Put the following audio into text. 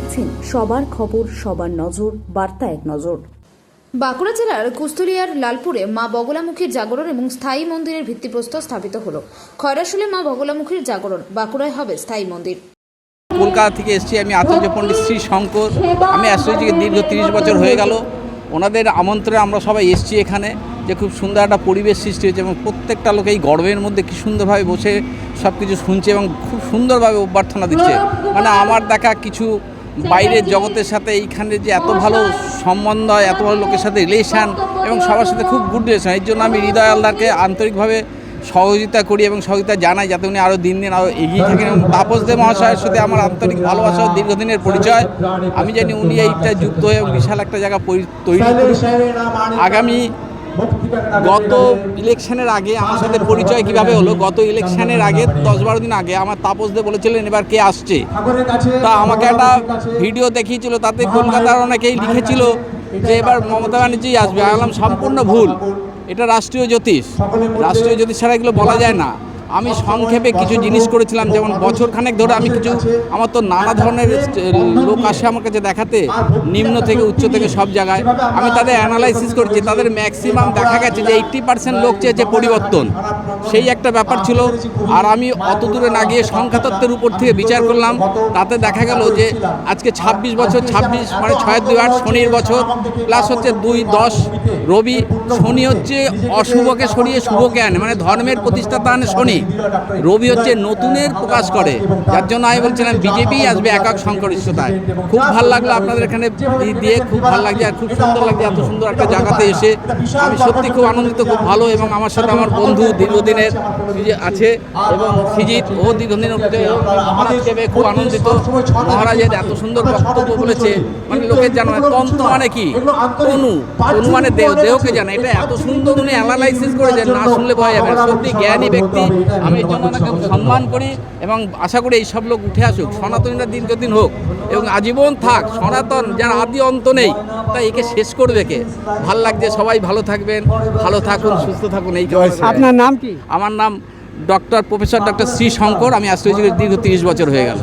দেখছেন সবার খবর, সবার নজর, বার্তা এক নজর। বাঁকুড়া জেলার কুস্তুলিয়ার লালপুরে মা বগলামুখীর জাগরণ এবং স্থায়ী মন্দিরের ভিত্তিপ্রস্তর স্থাপিত হলো। খয়রাশুলে মা বগলামুখীর জাগরণ, বাঁকুড়ায় হবে স্থায়ী মন্দির। কলকাতা থেকে এসেছি আমি, আচার্য পণ্ডিত শ্রী শঙ্কর। আমি অ্যাস্ট্রোলজিকে দীর্ঘ 30 বছর হয়ে গেল। ওনাদের আমন্ত্রণে আমরা সবাই এসেছি এখানে, যে খুব সুন্দর একটা পরিবেশ সৃষ্টি হয়েছে এবং প্রত্যেকটা লোক এই গর্বের মধ্যে কী সুন্দরভাবে বসে সব কিছু শুনছে এবং খুব সুন্দরভাবে অভ্যর্থনা দিচ্ছে। মানে আমার দেখা কিছু বাইরের জগতের সাথে এইখানে যে এত ভালো সম্বন্ধ হয়, এত ভালো লোকের সাথে রিলেশান এবং সবার সাথে খুব গুড রিলেশন। এর জন্য আমি হৃদয় আলদারকে আন্তরিকভাবে সহযোগিতা করি এবং সহযোগিতা জানাই যাতে উনি আরও দিন দিন আরও এগিয়ে থাকেন। এবং তাপস দে মহাশয়ের সাথে আমার আন্তরিক ভালোবাসা ও দীর্ঘদিনের পরিচয়। আমি জানি উনি এইটা যুক্ত হয়ে বিশাল একটা জায়গা তৈরি করি। আগামী গত ইলেকশনের আগে আমার সাথে পরিচয় কিভাবে হলো, গত ইলেকশনের আগে 10-12 দিন আগে আমার তাপস দে বলেছিলেন এবার কে আসছে, তা আমাকে একটা ভিডিও দেখিয়েছিল, তাতে কলকাতার অনেকেই লিখেছিল যে এবার মমতা ব্যানার্জি আসবে। আমি বললাম সম্পূর্ণ ভুল, এটা রাষ্ট্রীয় জ্যোতিষ। রাষ্ট্রীয় জ্যোতিষ ছাড়া এগুলো বলা যায় না। আমি সংক্ষেপে কিছু জিনিস করেছিলাম, যেমন বছরখানেক ধরে আমি কিছু, আমার তো নানা ধরনের লোক আসে আমার কাছে দেখাতে, নিম্ন থেকে উচ্চ থেকে সব জায়গায়। আমি তাদের অ্যানালাইসিস করেছি, তাদের ম্যাক্সিমাম দেখা গেছে যে 80% লোক চেয়েছে পরিবর্তন, সেই একটা ব্যাপার ছিল। আর আমি অত দূরে না গিয়ে সংখ্যাতত্ত্বের উপর থেকে বিচার করলাম, তাতে দেখা গেল যে আজকে 26 বছর, 26 মানে 6-2-8 শনির বছর, প্লাস হচ্ছে 2-10 রবি। শনি হচ্ছে অশুভকে সরিয়ে শুভকে আনে, মানে ধর্মের প্রতিষ্ঠাতা আনে শনি। রবি হচ্ছে নতুনের প্রকাশ করে, যার জন্য আমি বলছিলাম বিজেপি আসবে একক সংখ্যাগরিষ্ঠতায়। খুব ভালো লাগলো আপনাদের এখানে দিয়ে, খুব ভালো লাগছে আর খুব সুন্দর লাগছে এত সুন্দর একটা জায়গাতে এসে। আমি সত্যি খুব আনন্দিত, খুব ভালো। এবং আমার সাথে আমার বন্ধু দীর্ঘদিনের আছে এবং সিজিৎ, ও দীর্ঘদিনের মহারাজকে খুব আনন্দিত। মহারাজের এত সুন্দর বক্তব্য বলেছে, মানে লোকের জানা তন্ত্র মানে কি, তনু, তনু মানে দেহ, দেহকে জানা। এটা এত সুন্দর উনি অ্যানালাইসিস করেছেন, না শুনলে ভয় যাবে। সত্যি জ্ঞানী ব্যক্তি, আমি এই জন্য ওনাকে সম্মান করি এবং আশা করি এই সব লোক উঠে আসুক, সনাতনীরা দীর্ঘদিন হোক এবং আজীবন থাক। সনাতন যার আদি অন্ত নেই, তাই একে শেষ করবে কে? ভাল লাগছে, সবাই ভালো থাকবেন, ভালো থাকুন, সুস্থ থাকুন। এই আপনার নাম কি? আমার নাম প্রফেসর ডক্টর শ্রী শঙ্কর। আমি অ্যাস্ট্রোলজির দীর্ঘ 30 বছর হয়ে গেল।